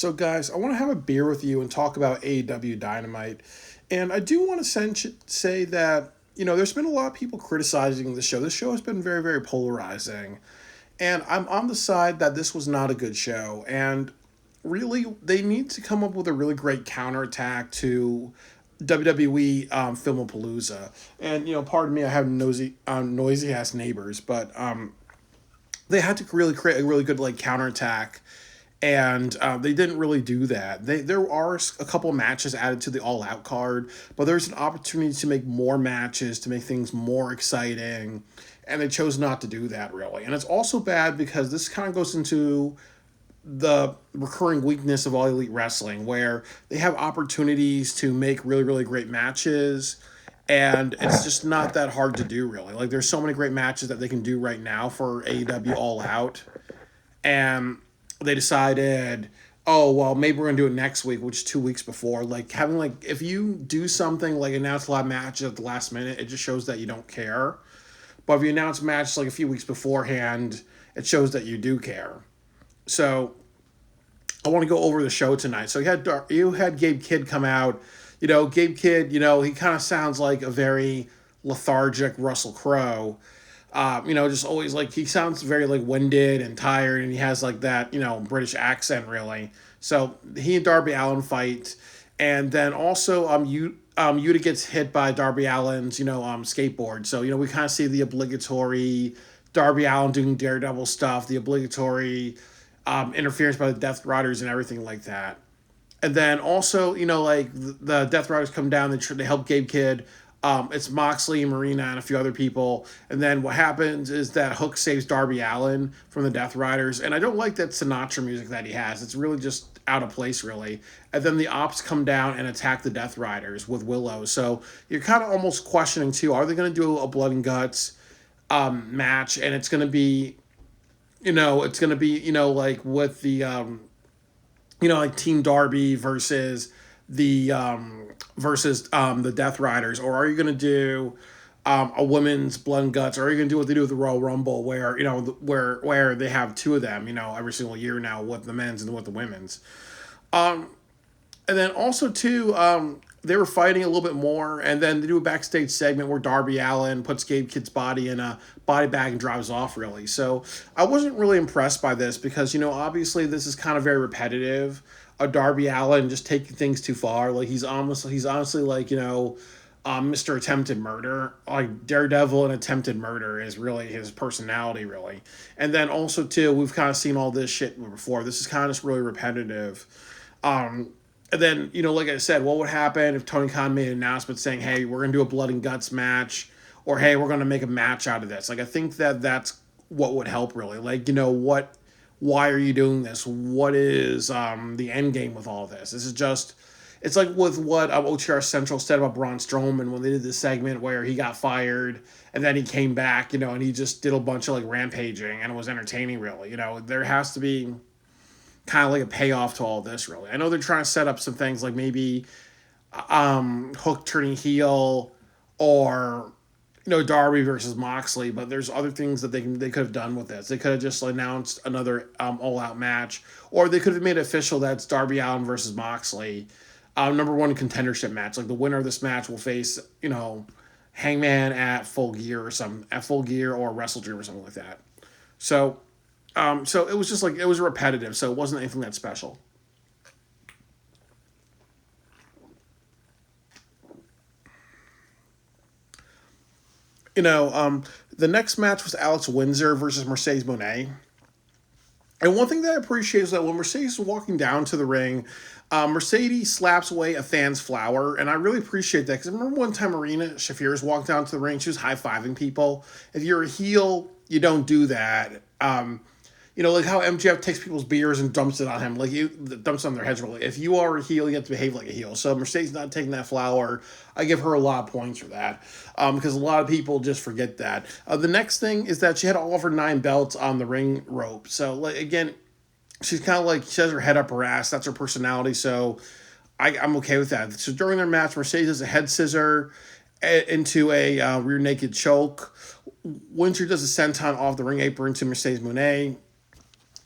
So, guys, I want to have a beer with you and talk about AEW Dynamite. And I do want to say that, there's been a lot of people criticizing the show. This show has been very, very polarizing. And I'm on the side that this was not a good show. And really, they need to come up with a really great counterattack to WWE Filmapalooza. And, pardon me, I have noisy ass neighbors, but they had to really create a really good counterattack, and they didn't really do that. There are a couple of matches added to the All Out card, but there's an opportunity to make more matches to make things more exciting, and they chose not to do that really. And it's also bad because this kind of goes into the recurring weakness of All Elite Wrestling, where they have opportunities to make really really great matches. And it's just not that hard to do, really. Like, there's so many great matches that they can do right now for AEW All Out, and they decided, oh well, maybe we're gonna do it next week, which is 2 weeks before. If you do something like announce a lot of matches at the last minute, it just shows that you don't care. But if you announce matches like a few weeks beforehand, it shows that you do care. So I want to go over the show tonight. So you had Gabe Kidd come out. Gabe Kidd, he kind of sounds like a very lethargic Russell Crowe. Just always he sounds very winded and tired, and he has that British accent really. So he and Darby Allin fight, and then also Yuta gets hit by Darby Allin's skateboard. So we kind of see the obligatory Darby Allin doing Daredevil stuff, the obligatory interference by the Death Riders and everything like that. And then also, the Death Riders come down, they help Gabe Kidd. It's Moxley, Marina, and a few other people. And then what happens is that Hook saves Darby Allin from the Death Riders. And I don't like that Sinatra music that he has. It's really just out of place, really. And then the Ops come down and attack the Death Riders with Willow. So you're kind of almost questioning, too, are they going to do a Blood and Guts match? And it's going to be, with the... Team Darby versus the Death Riders, or are you going to do a women's Blood and Guts, or are you going to do what they do with the Royal Rumble, where where they have two of them, every single year now with the men's and with the women's, and then also too, they were fighting a little bit more, and then they do a backstage segment where Darby Allin puts Gabe Kidd's body in a body bag and drives off, really. So I wasn't really impressed by this because, obviously this is kind of very repetitive. Darby Allin just taking things too far. He's honestly Mr. Attempted Murder. Daredevil and Attempted Murder is really his personality, really. And then also, too, we've kind of seen all this shit before. This is kind of just really repetitive. And then, like I said, what would happen if Tony Khan made an announcement saying, hey, we're going to do a Blood and Guts match, or hey, we're going to make a match out of this? I think that's what would help, really. Why are you doing this? What is the end game with all this? This is just, it's like with what OTR Central said about Braun Strowman when they did this segment where he got fired and then he came back, and he just did a bunch of rampaging, and it was entertaining, really. There has to be kind of a payoff to all this, really. I know they're trying to set up some things like maybe Hook turning heel, or Darby versus Moxley, but there's other things that they could have done with this. They could have just announced another all out match, or they could have made it official that's Darby Allin versus Moxley, number one contendership match. The winner of this match will face Hangman at Full Gear or Wrestle Dream or something like that. So it was just it was repetitive, so it wasn't anything that special. The next match was Alex Windsor versus Mercedes Moné. And one thing that I appreciate is that when Mercedes is walking down to the ring, Mercedes slaps away a fan's flower, and I really appreciate that, because I remember one time Marina Shafir's walked down to the ring, she was high-fiving people. If you're a heel, you don't do that. Like how MJF takes people's beers and dumps it on him, dumps it on their heads, really. If you are a heel, you have to behave like a heel. So Mercedes not taking that flower, I give her a lot of points for that, because a lot of people just forget that. The next thing is that she had all of her 9 belts on the ring rope. So, again, she's kind of she has her head up her ass. That's her personality, so I'm okay with that. So during their match, Mercedes does a head scissor into a rear naked choke. Winter does a senton off the ring apron to Mercedes Moné.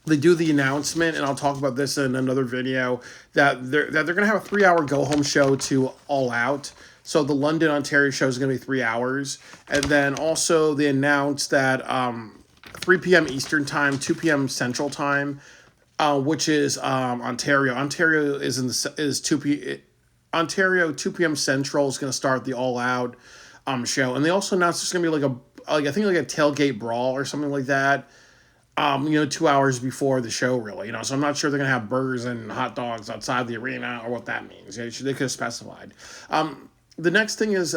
they do the announcement, and I'll talk about this in another video, that they're gonna have a 3 hour go home show to All Out. So the London, Ontario show is gonna be 3 hours, and then also they announced that 3 p.m. Eastern time, 2 p.m. Central time, which is Ontario. Ontario is in the is 2 p.m. Central is going to start the All Out show, and they also announced there's going to be like I think like a tailgate brawl or something like that. 2 hours before the show, really. So I'm not sure they're gonna have burgers and hot dogs outside the arena or what that means. They could have specified. The next thing is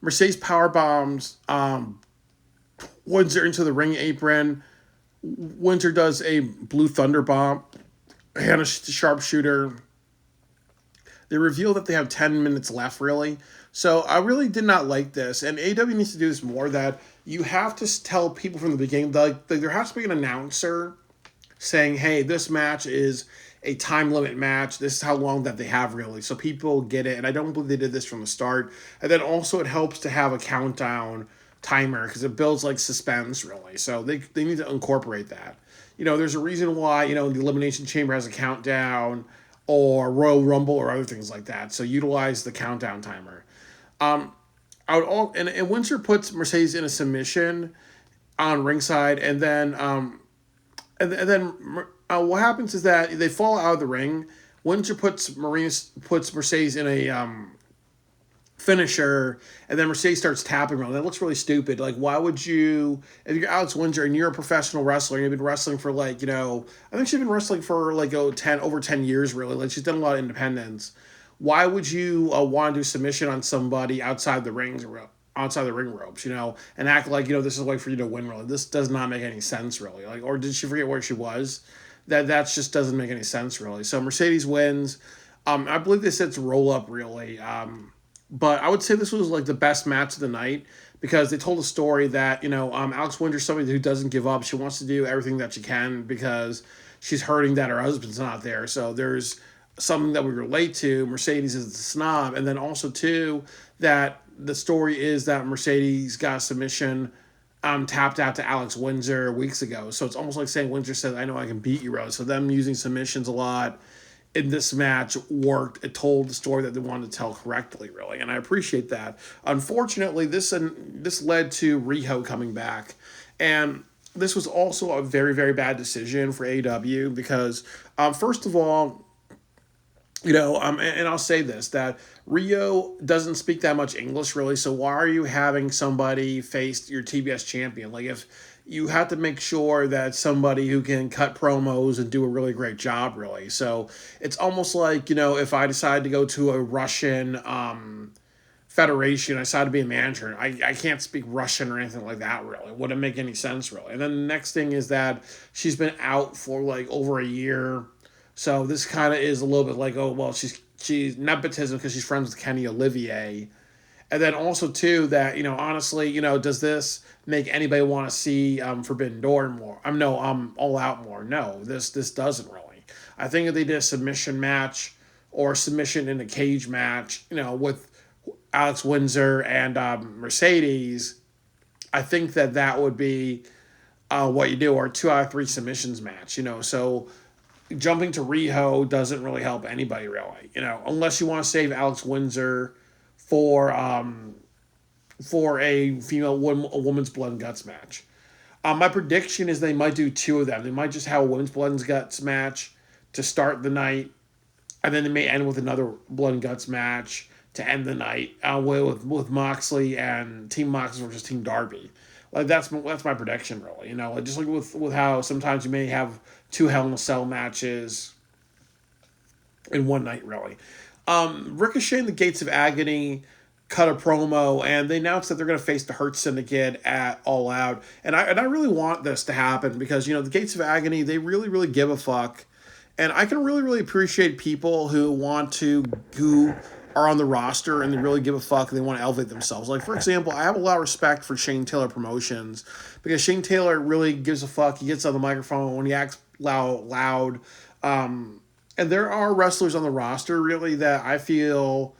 Mercedes power bombs Windsor into the ring apron. Windsor does a blue thunder bomb and a sharpshooter. They reveal that they have 10 minutes left, really. So I really did not like this. And AEW needs to do this more, that you have to tell people from the beginning, like there has to be an announcer saying, hey, this match is a time limit match. This is how long that they have, really. So people get it. And I don't believe they did this from the start. And then also it helps to have a countdown timer because it builds like suspense, really. So they need to incorporate that. There's a reason why, the Elimination Chamber has a countdown, or Royal Rumble or other things like that. So utilize the countdown timer. And Windsor puts Mercedes in a submission on ringside, and then what happens is that they fall out of the ring. Windsor puts Mercedes in a finisher, and then Mercedes starts tapping around. That looks really stupid. Like, why would you, if you're Alex Windsor and you're a professional wrestler and you've been wrestling for I think she's been wrestling for over 10 years, really. Like, she's done a lot of independence. Why would you want to do submission on somebody outside the ring ropes, and act like, this is a way for you to win, really? This does not make any sense, really. Like, or did she forget where she was? That just doesn't make any sense, really. So Mercedes wins. I believe they said it's roll up, really. But I would say this was like the best match of the night because they told a story that, Alex Winter is somebody who doesn't give up. She wants to do everything that she can because she's hurting that her husband's not there. So there's something that we relate to. Mercedes is the snob. And then also, too, that the story is that Mercedes got a submission tapped out to Alex Windsor weeks ago. So it's almost like saying Windsor said, I know I can beat you, Rose. So them using submissions a lot in this match worked. It told the story that they wanted to tell correctly, really, and I appreciate that. Unfortunately, this led to Riho coming back, and this was also a very, very bad decision for AEW because, first of all, and I'll say this, that Rio doesn't speak that much English, really, so why are you having somebody face your TBS champion? Like, if you have to make sure that somebody who can cut promos and do a really great job, really. So it's almost like, if I decide to go to a Russian federation, I decided to be a manager. I can't speak Russian or anything like that, really. It wouldn't make any sense, really. And then the next thing is that she's been out for like over a year. So this kind of is a little bit like, oh, well, she's nepotism because she's friends with Kenny Olivier. And then also, too, that, honestly, does this make anybody want to see Forbidden Door more? All Out more. No, this doesn't really. I think if they did a submission match or submission in a cage match, with Alex Windsor and Mercedes, I think that would be what you do, or 2 out of 3 submissions match, So jumping to Riho doesn't really help anybody, really, unless you want to save Alex Windsor for a woman's blood and guts match. My prediction is they might do 2 of them. They might just have a women's blood and guts match to start the night, and then they may end with another blood and guts match to end the night with Moxley and Team Moxley versus Team Darby. Like that's my prediction, really. Just like with how sometimes you may have 2 Hell in a Cell matches in one night, really. Ricochet and the Gates of Agony cut a promo, and they announced that they're going to face the Hurt Syndicate at All Out. And I really want this to happen because, the Gates of Agony, they really, really give a fuck. And I can really, really appreciate people who are on the roster and they really give a fuck and they want to elevate themselves. Like, for example, I have a lot of respect for Shane Taylor Promotions because Shane Taylor really gives a fuck. He gets on the microphone when he acts loud. And there are wrestlers on the roster, really, that I feel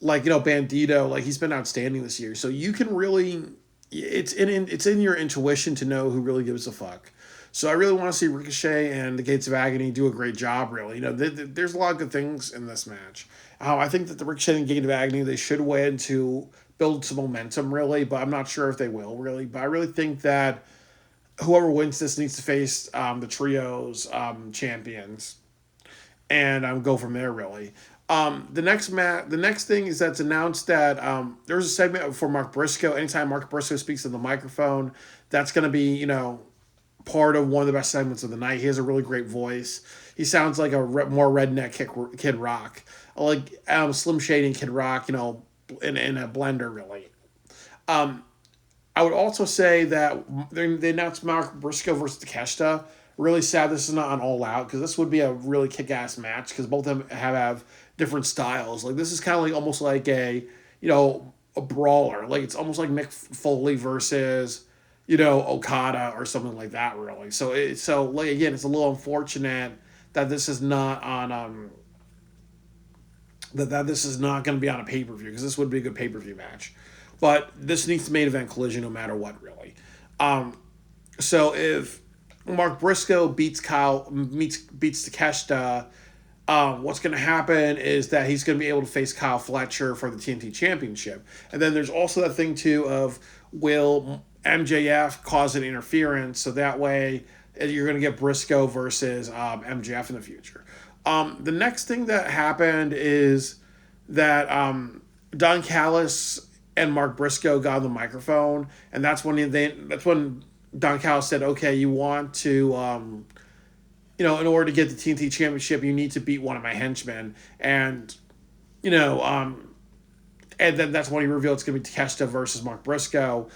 like, Bandito, like, he's been outstanding this year. So you can really, it's in your intuition to know who really gives a fuck. So I really want to see Ricochet and the Gates of Agony do a great job. Really, there's a lot of good things in this match. I think that the Ricochet and Gate of Agony, they should win to build some momentum. Really, but I'm not sure if they will. Really, but I really think that whoever wins this needs to face the trios champions and go from there. Really. The next thing is that's announced that there's a segment for Mark Briscoe. Anytime Mark Briscoe speaks in the microphone, that's going to be part of one of the best segments of the night. He has a really great voice. He sounds like a more redneck Kid Rock, like Slim Shady and Kid Rock, in a blender really. I would also say that they announced Mark Briscoe versus Takeshita. Really sad this is not on All Out because this would be a really kick-ass match because both of them have different styles. Like this is kind of like almost like a brawler. Like it's almost like Mick Foley versus Okada or something like that. Really. So like again, it's a little unfortunate that this is not on that this is not going to be on a pay-per-view because this would be a good pay-per-view match. But this needs to main event Collision no matter what, really. So if Mark Briscoe beats Takeshita, what's going to happen is that he's going to be able to face Kyle Fletcher for the TNT Championship. And then there's also that thing, too, of will MJF cause an interference, so that way you're going to get Briscoe versus MJF in the future. The next thing that happened is that Don Callis and Mark Briscoe got on the microphone, and that's when Don Callis said, "Okay, you want to, in order to get the TNT Championship, you need to beat one of my henchmen," and and then that's when he revealed it's going to be Takeshita versus Mark Briscoe.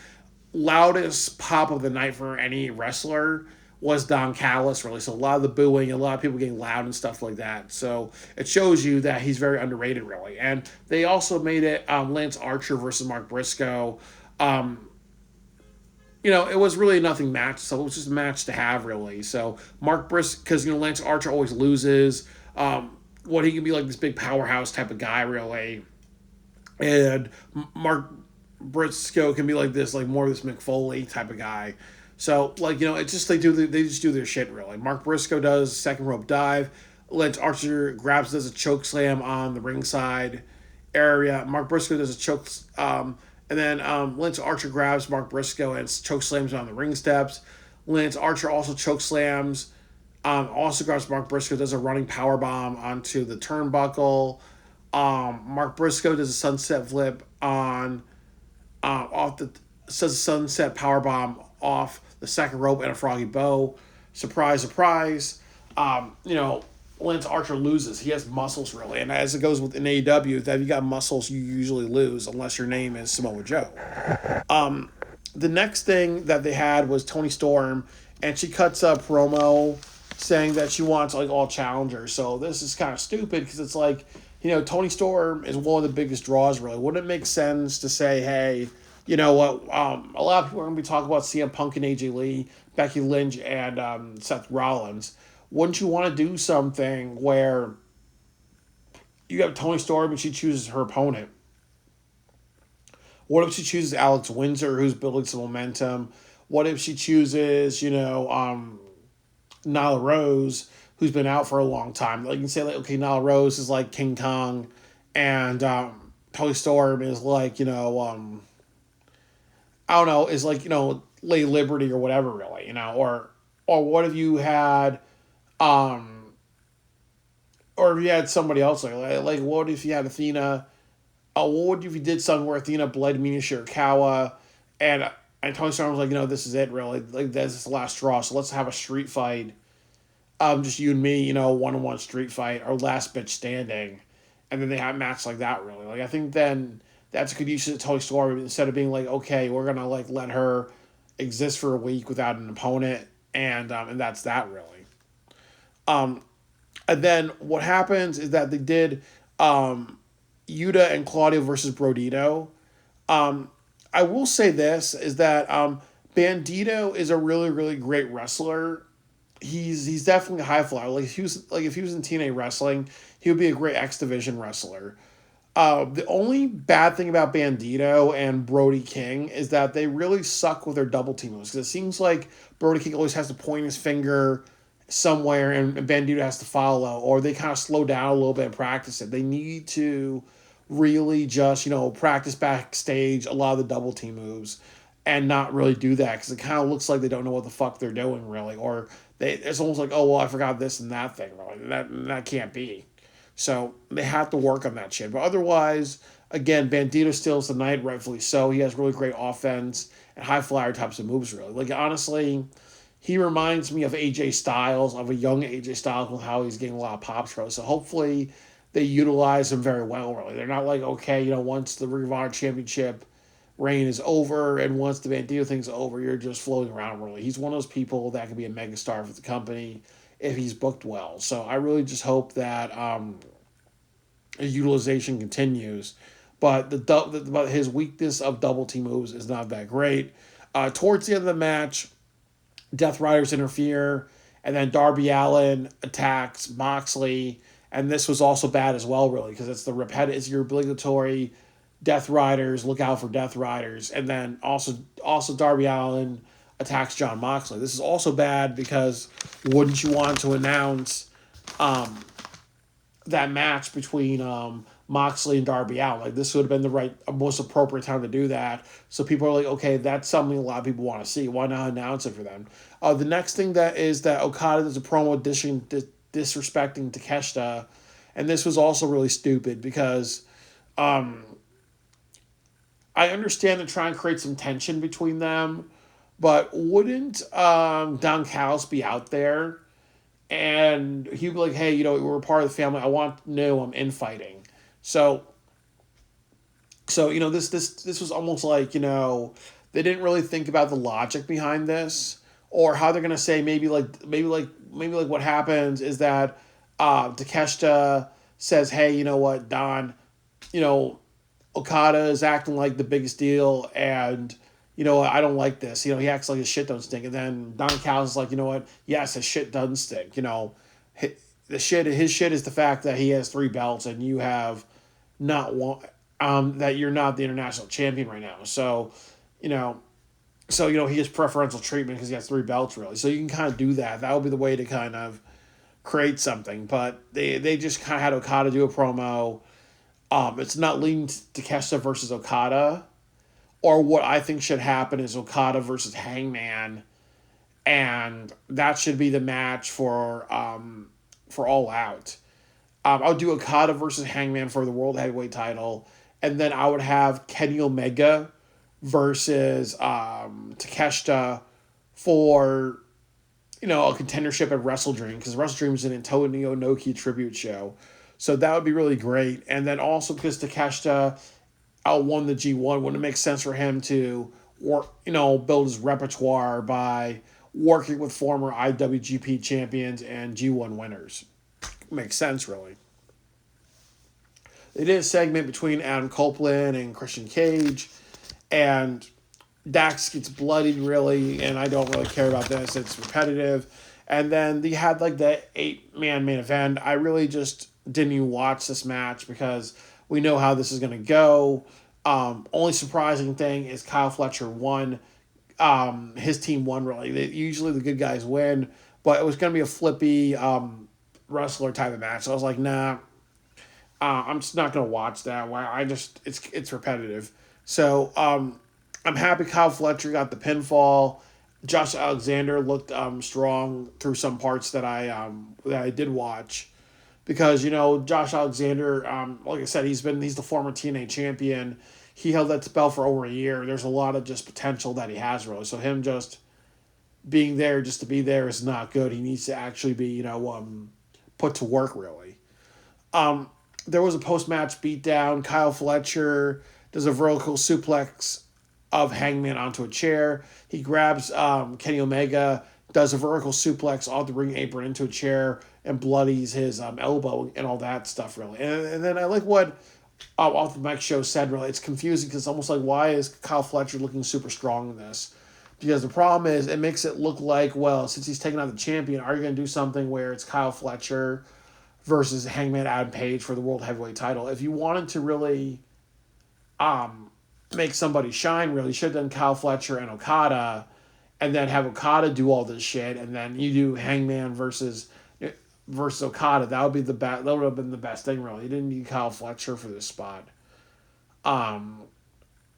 Loudest pop of the night for any wrestler was Don Callis, really. So a lot of the booing, a lot of people getting loud and stuff like that. So it shows you that he's very underrated, really. And they also made it Lance Archer versus Mark Briscoe. It was really nothing match, so it was just a match to have, really. So Mark Briscoe, because Lance Archer always loses. He can be like this big powerhouse type of guy, really. And Mark Briscoe can be like this, like more of this Mick Foley type of guy. So, it's just they just do their shit, really. Mark Briscoe does second rope dive. Lance Archer does a choke slam on the ringside area. Mark Briscoe does a choke, and then Lance Archer grabs Mark Briscoe and choke slams on the ring steps. Lance Archer also choke slams, also grabs Mark Briscoe, does a running power bomb onto the turnbuckle. Mark Briscoe does a sunset flip sunset power bomb off the second rope and a froggy bow. Surprise, surprise. Lance Archer loses. He has muscles, really. And as it goes in AEW, if you got muscles, you usually lose unless your name is Samoa Joe. The next thing that they had was Toni Storm, and she cuts a promo saying that she wants all challengers. So this is kind of stupid because it's like, Toni Storm is one of the biggest draws, really. Wouldn't it make sense to say, hey, you know what? A lot of people are going to be talking about CM Punk and AJ Lee, Becky Lynch, and Seth Rollins. Wouldn't you want to do something where you have Toni Storm and she chooses her opponent? What if she chooses Alex Windsor, who's building some momentum? What if she chooses, Nyla Rose, who's been out for a long time? Like you can say, okay, Nyla Rose is like King Kong, and Toni Storm is like, I don't know, is like, Lady Liberty or whatever, really, or what if you had, or if you had somebody else, like what if you had Athena, what if you did something where Athena bled Mina Shirakawa, and Toni Storm was like, this is it, really, like, this is the last straw, so let's have a street fight, just you and me, one-on-one street fight, or last bitch standing, and then they have a match like that, really, like, I think then that's a good use of Toni Storm instead of being like, okay, we're gonna let her exist for a week without an opponent, and that's that, really. And then what happens is that they did Yuta and Claudio versus Brodito. I will say this is that Bandito is a really, really great wrestler. He's definitely a high flyer. Like if he was in TNA wrestling, he would be a great X Division wrestler. The only bad thing about Bandito and Brody King is that they really suck with their double team moves, because it seems like Brody King always has to point his finger somewhere and Bandito has to follow, or they kind of slow down a little bit and practice it. They need to really just, practice backstage a lot of the double team moves and not really do that, because it kind of looks like they don't know what the fuck they're doing, really. Or it's almost like, oh, well, I forgot this and that thing. Really. That can't be. So they have to work on that shit. But otherwise, again, Bandito steals the night, rightfully so. He has really great offense and high flyer types of moves, really. Like, honestly, he reminds me of AJ Styles, of a young AJ Styles, with how he's getting a lot of pops, really. So hopefully they utilize him very well, really. They're not like, okay, once the Ring of Honor Championship reign is over and once the Bandito thing's over, you're just floating around, really. He's one of those people that can be a megastar for the company if he's booked well. So I really just hope that his utilization continues. But but his weakness of double team moves is not that great. Towards the end of the match, Death Riders interfere, and then Darby Allin attacks Moxley, and this was also bad as well, really, because it's your obligatory Death Riders, look out for Death Riders, and then also Darby Allin attacks John Moxley. This is also bad because wouldn't you want to announce that match between Moxley and Darby Allin? Like, this would have been the most appropriate time to do that. So people are like, okay, that's something a lot of people want to see. Why not announce it for them? The next thing that is that Okada does a promo disrespecting Takeshita, and this was also really stupid because I understand to try and create some tension between them, but wouldn't Don Callis be out there and he'd be like, hey, we're part of the family. I want to know I'm infighting. So this was almost like, they didn't really think about the logic behind this, or how they're gonna say maybe what happens is that Takeshita says, hey, you know what, Don, Okada is acting like the biggest deal, and I don't like this. He acts like his shit don't stink, and then Don Callis is like, you know what? Yes, his shit doesn't stink. His shit is the fact that he has 3 belts and you have not one. That you're not the international champion right now. So, he gets preferential treatment because he has 3 belts, really. So you can kind of do that. That would be the way to kind of create something. But they just kind of had Okada do a promo. It's not leading to Takeshita versus Okada. Or what I think should happen is Okada versus Hangman, and that should be the match for All Out. I'll do Okada versus Hangman for the World Heavyweight title, and then I would have Kenny Omega versus Takeshita for a contendership at Wrestle Dream, because Wrestle Dream is an Antonio Inoki tribute show, so that would be really great. And then also because Takeshita won the G1, wouldn't it make sense for him to work, build his repertoire by working with former IWGP champions and G1 winners? Makes sense, really. They did a segment between Adam Copeland and Christian Cage, and Dax gets bloodied, really, and I don't really care about this. It's repetitive. And then they had the 8-man main event. I really just didn't even watch this match because we know how this is going to go. Only surprising thing is Kyle Fletcher won. His team won, really. Usually the good guys win, but it was going to be a flippy wrestler type of match. So I was like, nah, I'm just not going to watch that. It's repetitive. So I'm happy Kyle Fletcher got the pinfall. Josh Alexander looked strong through some parts that I did watch. Because, Josh Alexander, like I said, he's the former TNA champion. He held that belt for over a year. There's a lot of just potential that he has, really. So him just being there just to be there is not good. He needs to actually be, put to work, really. There was a post-match beatdown. Kyle Fletcher does a vertical suplex of Hangman onto a chair. He grabs Kenny Omega, does a vertical suplex off the ring apron into a chair, and bloodies his elbow and all that stuff, really. And then I like what Off the Mic Show said, really. It's confusing because it's almost like, why is Kyle Fletcher looking super strong in this? Because the problem is it makes it look like, well, since he's taking out the champion, are you going to do something where it's Kyle Fletcher versus Hangman Adam Page for the World Heavyweight title. If you wanted to really make somebody shine, really, you should have done Kyle Fletcher and Okada, and then have Okada do all this shit, and then you do Hangman versus Okada. That would be the best. That would have been the best thing, really. You didn't need Kyle Fletcher for this spot,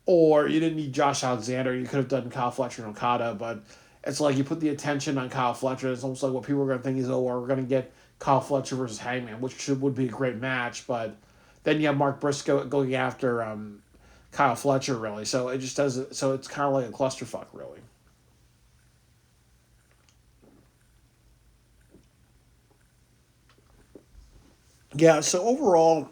or you didn't need Josh Alexander. You could have done Kyle Fletcher and Okada, but it's like you put the attention on Kyle Fletcher. It's almost like what people are going to think is, oh, we're going to get Kyle Fletcher versus Hangman, which would be a great match, but then you have Mark Briscoe going after Kyle Fletcher, really. So it just doesn't. So it's kind of like a clusterfuck, really. Yeah. So overall,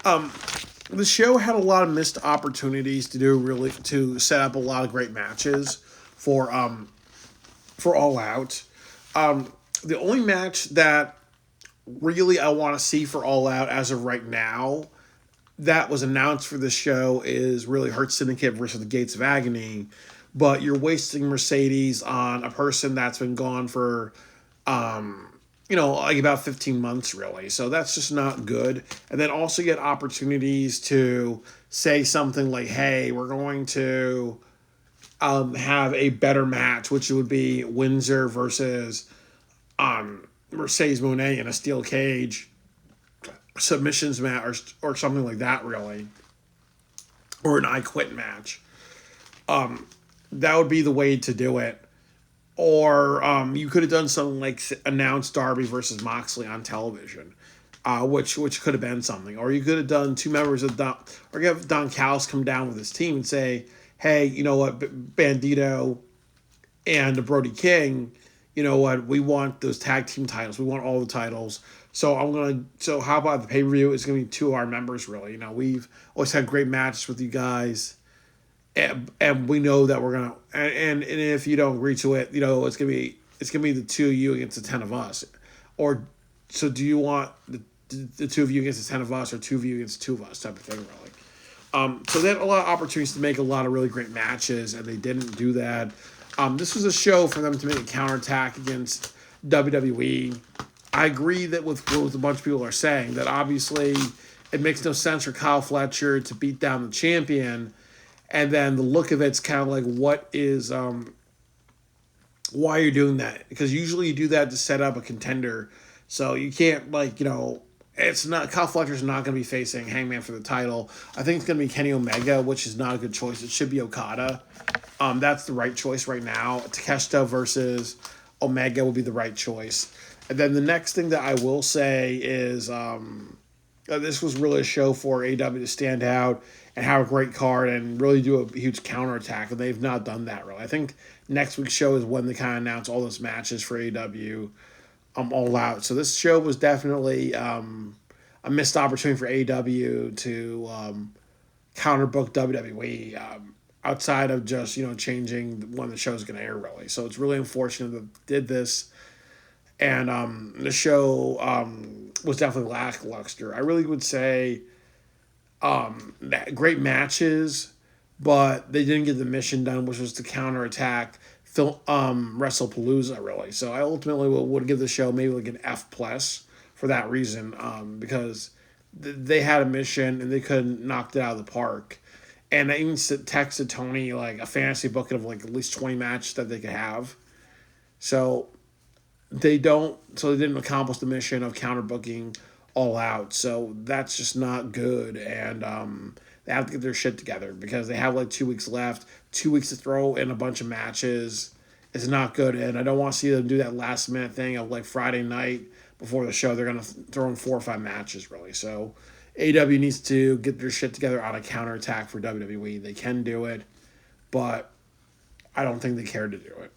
the show had a lot of missed opportunities to set up a lot of great matches for All Out. The only match that really I want to see for All Out as of right now that was announced for this show is really Hurt Syndicate versus the Gates of Agony, but you're wasting Mercedes on a person that's been gone for like about 15 months, really. So that's just not good. And then also get opportunities to say something like, hey, we're going to have a better match, which would be Windsor versus Mercedes Moné in a steel cage submissions match or something like that, really. Or an I Quit match. That would be the way to do it. Or you could have done something like announced Darby versus Moxley on television, which could have been something. Or you could have done two members of or have Don Callis come down with his team and say, hey, you know what, Bandito and Brody King, you know what, we want those tag team titles. We want all the titles. So so how about the pay-per-view? It's going to be two of our members, really. You know, we've always had great matches with you guys. And we know that we're gonna and if you don't agree to it, you know it's gonna be the two of you against the 10 of us, or so do you want the two of you against the 10 of us, or two of you against the two of us type of thing, really. So they had a lot of opportunities to make a lot of really great matches, and they didn't do that. This was a show for them to make a counterattack against WWE. I agree that with what a bunch of people are saying, that obviously it makes no sense for Kyle Fletcher to beat down the champion. And then the look of it's kind of like, what is, why you're doing that? Because usually you do that to set up a contender. So you can't, it's not, Kyle Fletcher's not going to be facing Hangman for the title. I think it's going to be Kenny Omega, which is not a good choice. It should be Okada. That's the right choice right now. Takeshita versus Omega will be the right choice. And then the next thing that I will say is, this was really a show for AEW to stand out and have a great card and really do a huge counterattack, and they've not done that, really. I think next week's show is when they kind of announce all those matches for AEW All Out. So this show was definitely a missed opportunity for AEW to counterbook WWE outside of just, changing when the show's going to air, really. So it's really unfortunate that they did this. And the show was definitely lackluster. I really would say great matches, but they didn't get the mission done, which was to counterattack WrestlePalooza, really. So I ultimately would give the show maybe like an F plus for that reason, because they had a mission and they couldn't knock it out of the park. And I even texted Tony like a fantasy bucket of like at least 20 matches that they could have. So they didn't accomplish the mission of counterbooking All Out. So that's just not good. And they have to get their shit together because they have like 2 weeks left. 2 weeks to throw in a bunch of matches is not good. And I don't want to see them do that last minute thing of like Friday night before the show. They're going to throw in 4 or 5 matches, really. So AW needs to get their shit together on a counterattack for WWE. They can do it, but I don't think they care to do it.